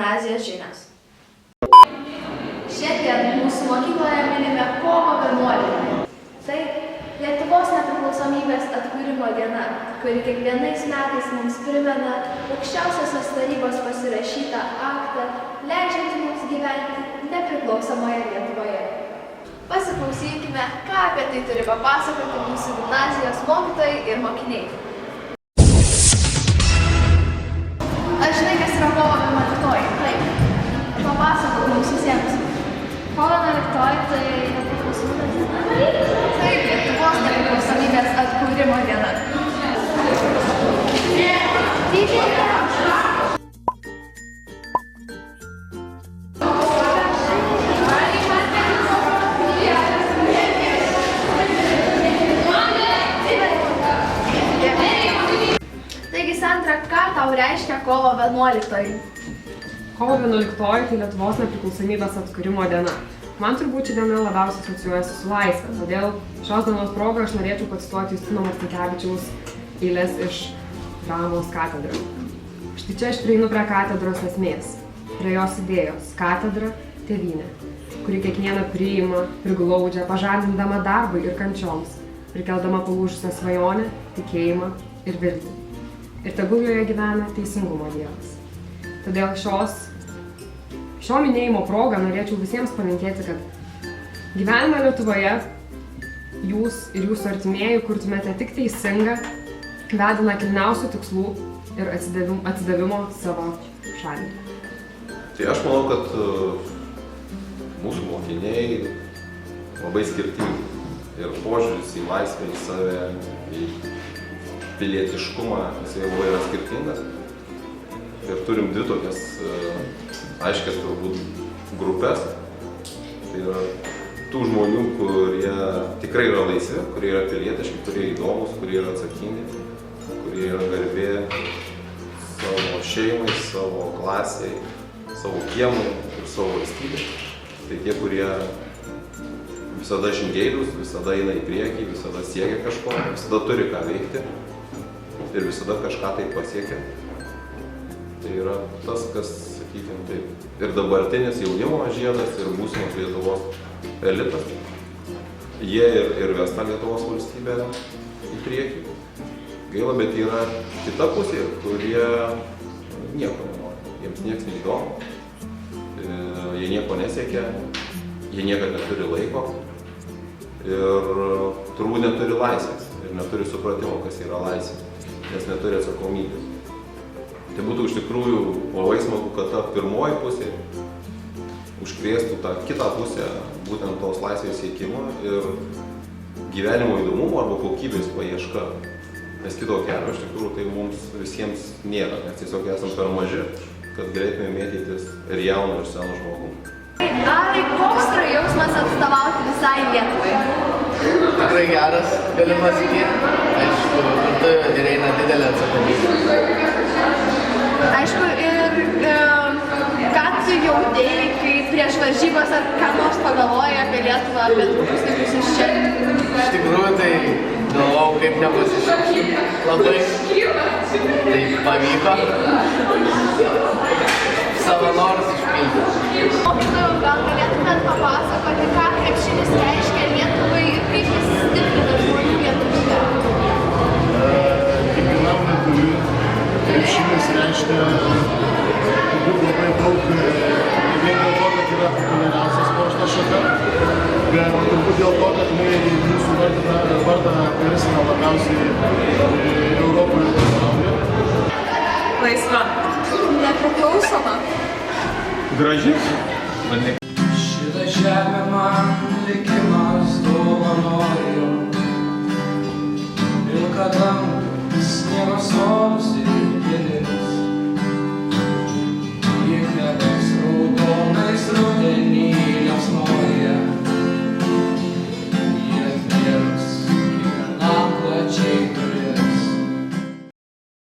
gimnazijos žinios. Šiandien mūsų mokykloje minime kovo 11. Tai Lietuvos nepriklausomybės atkūrimo diena, kuri kiekvienais metais mums primena aukščiausiosios tarybos pasirašytą aktą, leidžiantį mums gyventi nepriklausomoje Lietuvoje. Pasiklausykime, ką apie tai turi papasakoti mūsų gimnazijos mokytojai ir mokiniai. Aš žinai, kas yra kovo 11? Taip. Papasakok mums visiems. Kovo 11 tai nepriklausomybės diena. Taip, Lietuvos nepriklausomybės atkūrimo diena. Taigi, Sandra, ką tau reiškia kovo 11? Kovo 11 tai Lietuvos nepriklausomybės atkūrimo diena. Man turbūt ši diena labiausiai asocijuojasi su laisve, todėl šios dienos proga aš norėčiau pacituoti Justino Marcinkevičiaus eiles iš dramos Katedra. Štai čia aš prieinu prie katedros esmės, prie jos idėjos – katedra – tėvynė, kuri kiekvieną priima, priglaudžia, pažadindama darbui ir kančioms, prikeldama palūžusią svajonę, tikėjimą ir viltį. Ir tegul joje gyvena teisingumo Dievas. Todėl šio minėjimo progą norėčiau visiems palinkėti, kad gyvenime Lietuvoje jūs ir jūsų artimieji kurtumėte tik teisingą, vedina kilniausių tikslų ir atsidavimo savo šaliai. Tai aš manau, kad mūsų mokiniai labai skirtingi ir požiūris į laisvę, į save, į pilietiškumą, jisai labai yra skirtingas. Ir turim dvi tokias aiškias turbūt grupės. Tai yra tų žmonių, kurie tikrai yra laisvi, kurie yra pilietiški, kurie įdomus, kurie yra atsakingi, kurie yra garbė savo šeimai, savo klasiai, savo kiemui ir savo valstybei. Tai tie, kurie visada žingeidūs, visada eina į priekį, visada siekia kažko, visada turi ką veikti ir visada kažką tai pasiekia. Tai yra tas, kas, sakykime, taip, ir dabartinis jaunimo žiedas, ir būsimas Lietuvos elitas. Jie ir ves tą Lietuvos valstybę į priekį. Gaila, bet yra kita pusė, kurie nieko nenori. Jiems nieks neįdomu, jie nieko nesiekia, jie niekad neturi laiko ir turbūt neturi laisvės ir neturi supratimo, kas yra laisvė, nes neturi atsakomybės. Tai būtų iš tikrųjų labai smagu, kad ta pirmoji pusė užkrėstų tą kitą pusę būtent tos laisvės siekimo ir gyvenimo įdomumo arba kokybės paieška. Nes kito kelio iš tikrųjų tai mums visiems nėra, nes tiesiog esam per maži, kad galėtume mėtytis ir jaunu, ir senu žmogum. Arai, koks yra jausmas atstovauti visai Lietuvai? Tikrai geras, galiu pasakyti. Aišku, kartu ir eina didelė atsakomybė. Aišku, ir ką tu jautėjai, kai prieš varžybas ar ką nors pagalvojai apie Lietuvą, apie tokius dalykus iš čia? Iš tikrųjų, tai galvojau, kaip nepasišykti labai. Tai pavyko savo norus išpildyti. Mokytojau, gal galėtumėt papasakoti, ką krepšinis reiškia Lietuvai ir kaip jis stiprina žmonių lietuvybę? Kiekvienam lietuviui krepšinis reiškia labai daug, vien dėl to, kad yra populiariausia sporto šaka, bet turbūt dėl to, kad mūsų vardą garsina labiausiai Europoje ir pasaulyje. Laisva. Nepriklausoma. Graži. Šitą žemę man likimas dovanojo, pilką dangų, sniego sodus ir